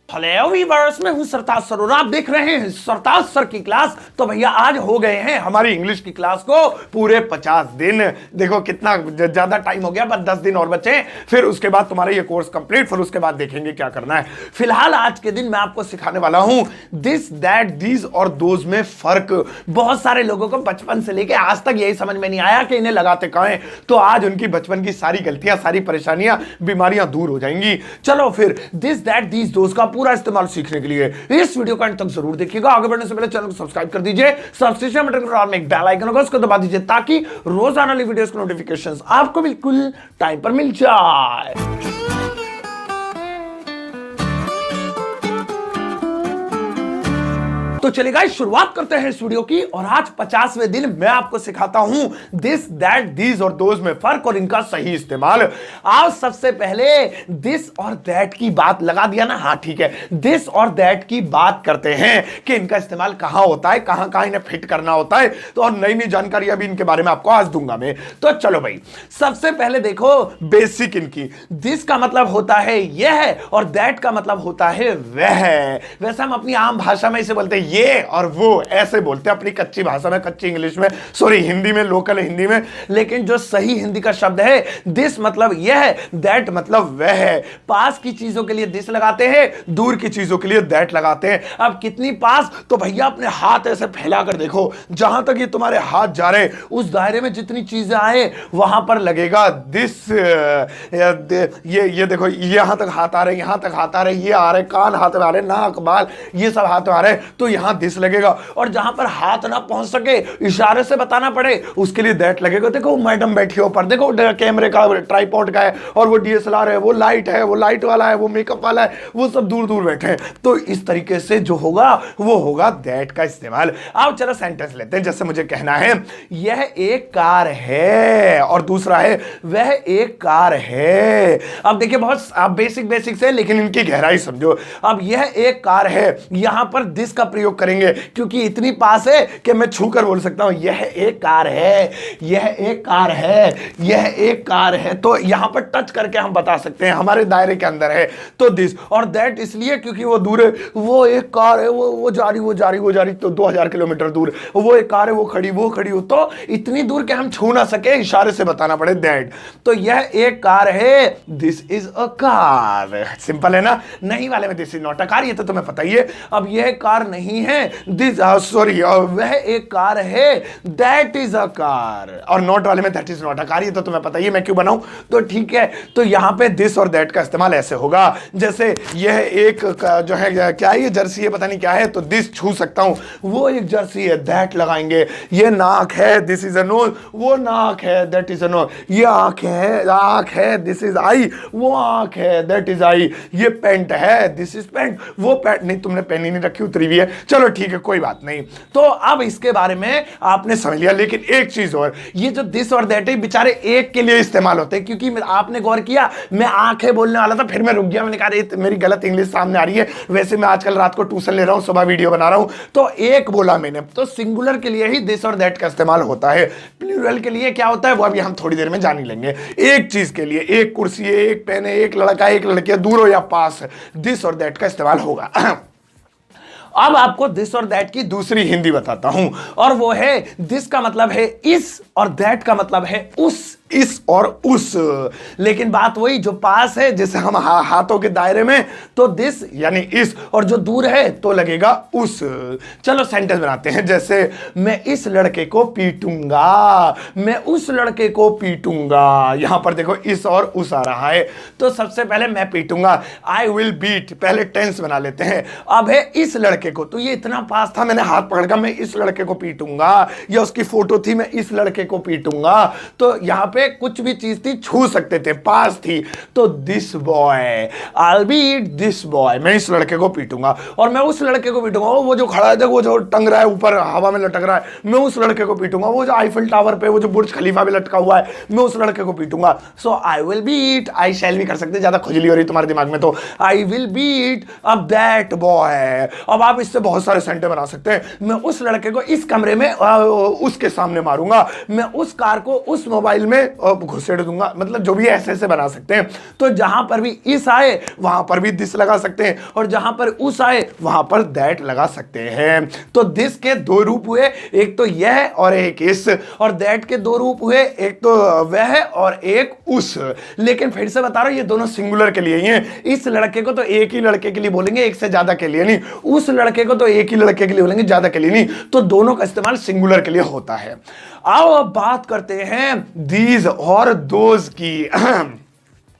Hello viewers, मैं हूं सरताज sir और आप देख रहे हैं सरताज सर की क्लास। तो भैया आज हो गए हैं हमारी इंग्लिश की क्लास को पूरे 50 दिन। देखो कितना ज्यादा टाइम हो गया, बस 10 दिन और बचे, फिर उसके बाद तुम्हारा ये कोर्स कंप्लीट, फिर उसके बाद देखेंगे क्या करना है। फिलहाल आज के दिन मैं आपको सिखाने वाला हूं दिस दैट दीज और दोज में फर्क। बहुत सारे लोगों को बचपन से लेके आज तक यही समझ में नहीं आया कि इन्हें लगाते कहां हैं, तो आज उनकी बचपन की सारी गलतियां, सारी परेशानियां, बीमारियां दूर हो जाएंगी। चलो फिर दिस दैट दीज दोज का पूरा इस्तेमाल सीखने के लिए इस वीडियो को अंत तक जरूर देखिएगा। आगे बढ़ने से पहले चैनल को सब्सक्राइब कर दीजिए, सब्सक्रिप्शन बटन को और में एक बेल आइकन होगा उसको दबा दीजिए ताकि रोजाना वाली वीडियोस के नोटिफिकेशंस आपको बिल्कुल टाइम पर मिल जाए। तो चलिए गाइस, शुरुआत करते हैं इस वीडियो की। और आज 50वें दिन मैं आपको सिखाता हूं दिस दैट दीज और दोज में फर्क और इनका सही इस्तेमाल। आज सबसे पहले दिस और दैट की बात लगा दिया ना, हाँ ठीक है, दिस और दैट की बात करते हैं कि इनका इस्तेमाल कहां होता है, कहां कहां इन्हें फिट करना होता है। तो और नई नई जानकारी अभी इनके बारे में आपको आज दूंगा मैं। तो चलो भाई, सबसे पहले देखो बेसिक इनकी। दिस का मतलब होता है यह और दैट का मतलब होता है वह। वैसे हम अपनी आम भाषा में इसे बोलते हैं ये और वो, ऐसे बोलते हैं अपनी कच्ची भाषा में, कच्ची इंग्लिश में, सॉरी हिंदी में, लोकल हिंदी में। लेकिन जो सही हिंदी का शब्द है दिस मतलब यह, दैट मतलब वह है। पास की चीजों के लिए दिस लगाते हैं, दूर की चीजों के लिए दैट लगाते हैं। अब कितनी पास, तो भैया अपने हाथ ऐसे फैलाकर देखो, जहां तक ये तुम्हारे हाथ जा रहे उस दायरे में जितनी चीजें आए वहां पर लगेगा दिस। ये देखो, यहां तक हाथ आ रहे, यहां तक हाथ आ रहे, ये आ रहे कान हाथ में आ रहे, नाक बाल ये सब हाथ में आ रहे, तो यहां दिस लगेगा। और जहां पर हाथ ना पहुंच सके, इशारे से बताना पड़े, उसके लिए दैट लगेगा। देखो मैडम बैठी हो पर, देखो कैमरे का ट्राइपॉड का है और वो डीएसएलआर है, वो लाइट है, वो लाइट वाला है, वो मेकअप वाला है, वो सब दूर दूर बैठे हैं। तो इस तरीके से जो होगा वो होगा दैट का इस्तेमाल। अब चलो सेंटेंस लेते हैं। जैसे मुझे कहना है यह एक कार है और दूसरा है वह एक कार है। अब देखिए बहुत आप बेसिक से, लेकिन इनकी गहराई समझो। अब यह एक कार है, यहां पर दिस का प्रयोग करेंगे क्योंकि इतनी पास है कि मैं छूकर बोल सकता हूं यह एक कार है, यह एक कार है, यह एक कार है। तो यहां पर टच करके हम बता सकते हैं हमारे दायरे के अंदर है। तो दिस और दैट इसलिए क्योंकि वो दूर है, वो एक कार है, वो जा रही तो 2000 किलोमीटर दूर, वो एक कार है, वो खड़ी हो, तो इतनी दूर के हम छू ना सके, इशारे से बताना पड़े दैट। तो यह एक कार है, this is a car. Simple है ना। नहीं वाले में this is not a car, ये तो तुम्हें पता ही है। अब यह कार नहीं है, दिस सॉरी वह एक कार है, दैट इज अ कार। और नॉट वाले में that is not a car, ये तो तुम्हें पता ही है, मैं क्यों बनाऊं। तो ठीक है, तो यहां पे दिस और दैट का इस्तेमाल ऐसे होगा। जैसे यह एक जो है, क्या है ये, जर्सी है, पता नहीं क्या है, तो दिस छू सकता हूं, वो एक जर्सी है, दैट लगाएंगे। ये नाक है, दिस इज अ नोज, वो नाक है, दैट इज अ नोज। ये आंख है, दिस इज आई, वो आंख है, दैट इज आई। ये पेंट है, दिस इज पेंट, वो पेंट नहीं, तुमने पेन ही नहीं रखी, उतरी हुई है। चलो ठीक है, कोई बात नहीं। तो अब इसके बारे में आपने समझ लिया। लेकिन एक चीज और, ये जो दिस और दैट है बेचारे एक के लिए इस्तेमाल होते हैं, क्योंकि आपने गौर किया मैं आंखें बोलने वाला था, फिर मैं रुक गया, मैंने कहा मेरी गलत इंग्लिश सामने आ रही है। वैसे मैं आजकल रात को ट्यूशन ले रहा हूं, सुबह वीडियो बना रहा हूं, तो एक बोला मैंने। तो सिंगुलर के लिए ही दिस और दैट का इस्तेमाल होता है, प्लूरल के लिए क्या होता है वो अभी हम थोड़ी देर में जान ही लेंगे। एक चीज के लिए, एक कुर्सी है, एक पेन है, एक लड़का, एक लड़की, दूर हो या पास, दिस और दैट का इस्तेमाल होगा। अब आपको दिस और दैट की दूसरी हिंदी बताता हूं, और वो है दिस का मतलब है इस और दैट का मतलब है उस, इस और उस। लेकिन बात वही, जो पास है जैसे हम हाथों के दायरे में, तो दिस यानी इस, और जो दूर है तो लगेगा उस। चलो सेंटेंस बनाते हैं। जैसे मैं इस लड़के को पीटूंगा, मैं उस लड़के को पीटूंगा। यहां पर देखो इस और उस आ रहा है, तो सबसे पहले मैं पीटूंगा, आई विल बीट, पहले टेंस बना लेते हैं। अब है इस लड़के को, तो ये इतना पास था, मैंने हाथ पकड़ कर मैं इस लड़के को पीटूंगा, या उसकी फोटो थी, मैं इस लड़के को पीटूंगा। तो यहां पे कुछ भी चीज थी, छू सकते थे, पास थी, तो this boy, I beat this boy, मैं इस लड़के को पीटूंगा। और मैं उस लड़के को पीटूंगा, वो जो खड़ा है देखो, वो जो टंग रहा है ऊपर हवा में लटक रहा है, मैं उस लड़के को पीटूंगा। वो जो आईफिल टावर पे वो जो बुर्ज खलीफा भी लटका हुआ है, मैं उस लड़के को पीटूंगा। सो आई विल बीट, आई शैल भी कर सकते, ज्यादा खुजली हो रही तुम्हारे दिमाग में, तो आई विल बीट अब दैट बॉय। अब आप इससे बहुत सारे सेंटेंस बना सकते हैं। मैं उस लड़के को इस कमरे में उसके सामने मारूंगा, मैं उस कार को उस मोबाइल में घुसेड़ दूंगा, मतलब जो भी ऐसे ऐसे बना सकते हैं। तो जहां पर भी इस आए वहां पर भी दिस लगा सकते हैं, और जहां पर उस आए वहां पर दैट लगा सकते हैं। तो दिस के दो रूप हुए, एक तो यह और एक इस, और दैट के दो रूप हुए, एक तो वह और एक उस। लेकिन फिर से बता रहा हूं ये दोनों सिंगुलर के लिए ही हैं। इस लड़के को तो एक ही लड़के के लिए बोलेंगे, एक से ज्यादा के लिए नहीं। उस लड़के को तो एक ही लड़के के लिए बोलेंगे, ज्यादा के लिए नहीं। तो दोनों का इस्तेमाल सिंगुलर के लिए होता है। आओ अब बात करते हैं दीज और दोज की।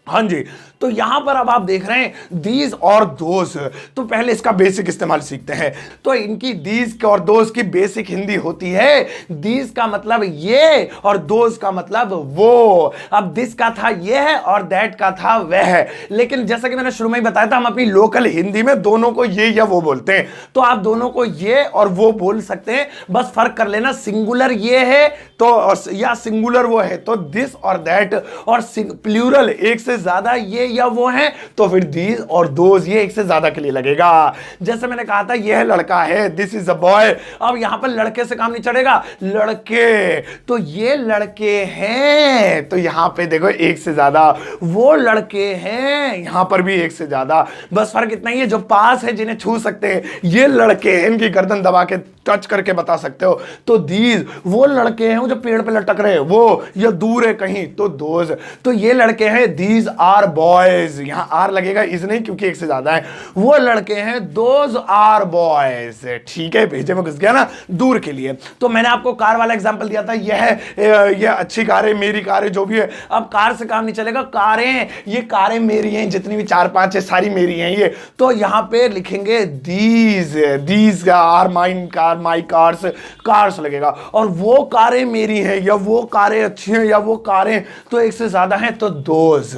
हाँ जी, तो यहां पर अब आप देख रहे हैं दीज और दोज। तो पहले इसका बेसिक इस्तेमाल सीखते हैं। तो इनकी दीज और दोज की बेसिक हिंदी होती है, दीज का मतलब ये और दोज का मतलब वो। अब दिस का था यह और दैट का था वह। लेकिन जैसा कि मैंने शुरू में ही बताया था, हम अपनी लोकल हिंदी में दोनों को ये या वो बोलते हैं। तो आप दोनों को ये और वो बोल सकते हैं, बस फर्क कर लेना, सिंगुलर ये है तो या सिंगुलर वो है तो दिस और दैट, और प्लूरल एक से ज्यादा ये या वो है तो फिर दीज और दोज ये एक से ज्यादा के लिए लगेगा। जैसे मैंने कहा था यह लड़का है, दिस इज अ बॉय। अब यहां पर लड़के से काम नहीं चढ़ेगा, लड़के, तो ये लड़के हैं, तो यहां पे देखो एक से ज्यादा, वो लड़के हैं, यहां पर भी एक से ज्यादा। बस फर्क इतना ही है, जो पास है जिन्हें छू सकते हैं ये लड़के हैं, इनकी गर्दन दबा के टच करके बता सकते हो तो दीज। वो लड़के हैं जो पेड़ पे लटक रहे हैं वो, या दूर है कहीं तो दोज। तो ये लड़के हैं दीज आर बॉयज, यहां आर लगेगा इज नहीं क्योंकि एक से ज्यादा है। वो लड़के हैं दोज आर बॉयज। ठीक है, भेजे में घुस गया ना, दूर के लिए। तो मैंने आपको कार वाला एग्जांपल दिया था, यह अच्छी कार है, मेरी कार है, जो भी है। अब कार से काम नहीं चलेगा, कारें, ये कारें मेरी हैं, जितनी भी 4-5 है सारी मेरी हैं ये। तो यहां पे लिखेंगे these are mine car, my cars, cars लगेगा। और वो कारें मेरी हैं या वो कारें अच्छी हैं या वो कारें तो एक से ज्यादा हैं तो दोज।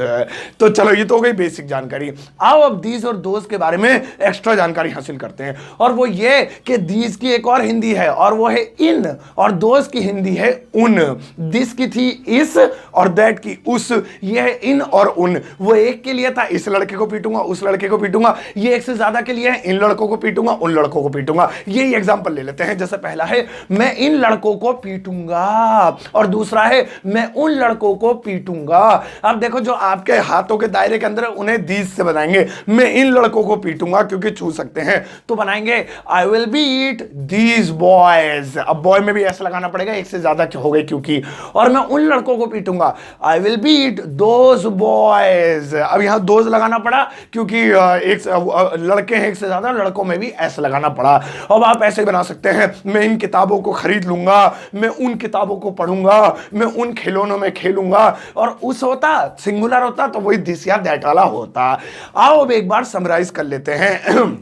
तो चलो ये तो हो गई बेसिक जानकारी। आओ अब दीज और दोज के बारे में एक्स्ट्रा जानकारी हासिल करते हैं, और वो ये कि दीज की एक और हिंदी है और वो है इन, और दोज की हिंदी है उन। दिस की थी इस और दैट की उस, ये है इन और उन। वो एक के लिए था, इस लड़के को पीटूंगा उस लड़के को पीटूंगा। ये एक से ज्यादा के लिए है, इन लड़कों को पीटूंगा उन लड़कों को पीटूंगा। यही एग्जांपल ले लेते हैं। जैसे पहला है मैं इन लड़कों को पीटूंगा, और दूसरा है मैं उन लड़कों को पीटूंगा। अब देखो जो आपके हाथों के दायरे के अंदर उन्हें दीज से बनाएंगे। मैं इन लड़कों को पीटूंगा क्योंकि छू सकते हैं तो बनाएंगे I will beat these boys. अब बॉय में भी ऐसा लगाना पड़ेगा, एक से ज्यादा हो गई क्योंकि। और मैं उन लड़कों को पीटूंगा I will beat those boys. अब यहां दोज लगाना पड़ा क्योंकि एक लड़के हैं एक से ज्यादा, लड़कों में भी ऐसा लगाना पड़ा। अब आप ऐसे बना सकते हैं मैं इन किताबों को खरीद लूंगा, मैं उन किताबों को पढ़ूंगा, मैं उन खिलौनों में खेलूंगा। और उस होता सिंगुलर होता तो वही दिस या दैट वाला होता। आओ अब एक बार समराइज कर लेते हैं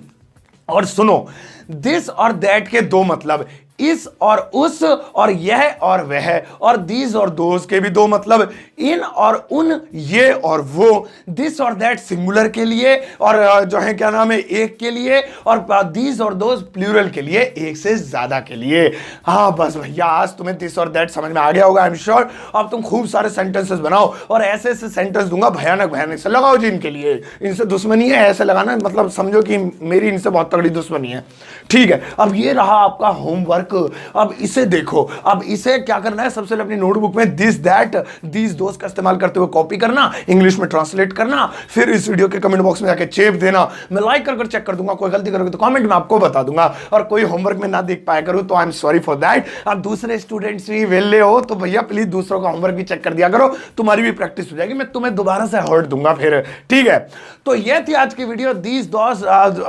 और सुनो, दिस और दैट के दो मतलब, इस और उस, और यह और वह। और दीज और दोज के भी दो मतलब, इन और उन, ये और वो। दिस और दैट सिंगुलर के लिए और जो है क्या नाम है एक के लिए, और दीज और दोज प्लूरल के लिए, एक से ज्यादा के लिए। हाँ बस भैया आज तुम्हें दिस और दैट समझ में आ गया होगा आई एम श्योर। अब तुम खूब सारे सेंटेंसेस बनाओ और ऐसे ऐसे सेंटेंस दूंगा भयानक भयानक से, लगाओ जी इनके लिए। इनसे दुश्मनी है ऐसे लगाना, मतलब समझो कि मेरी इनसे बहुत तगड़ी दुश्मनी है। ठीक है, अब ये रहा आपका होमवर्क। अब इसे देखो, अब इसे क्या करना है, सबसे पहले अपनी नोटबुक में दिस दैट दीज दोज का इस्तेमाल करते हुए कॉपी करना, इंग्लिश में ट्रांसलेट करना, फिर इस वीडियो के कमेंट बॉक्स में जाके चेप देना। मैं लाइक कर चेक कर दूंगा, कोई गलती करोगे तो कमेंट में आपको बता दूंगा। और कोई होमवर्क में ना देख पाया करूं तो I am sorry for that. अब दूसरे स्टूडेंट्स भी वेले हो तो भैया प्लीज दूसरों का होमवर्क भी चेक कर दिया करो, तुम्हारी भी प्रैक्टिस हो जाएगी। मैं तुम्हें दोबारा से हर्ट दूंगा फिर, ठीक है। तो ये थी आज की वीडियो दीज दोज।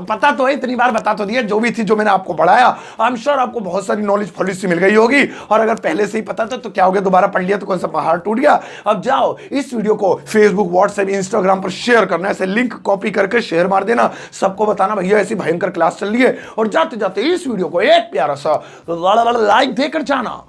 पता तो है, इतनी बार बता तो दिया, जो भी थी जो मैंने आपको पढ़ाया। आई एम श्योर आपको बहुत सारी नॉलेज फॉलिस मिल गई होगी, और अगर पहले से ही पता था तो क्या हो गया, दोबारा पढ़ लिया तो कौन सा पहाड़ टूट गया। अब जाओ इस वीडियो को फेसबुक व्हाट्सएप इंस्टाग्राम पर शेयर करना, ऐसे लिंक कॉपी करके शेयर मार देना, सबको बताना भैया ऐसी भयंकर क्लास चल रही है। और जाते जाते इस वीडियो को एक प्यारा सा लाइक देकर जाना।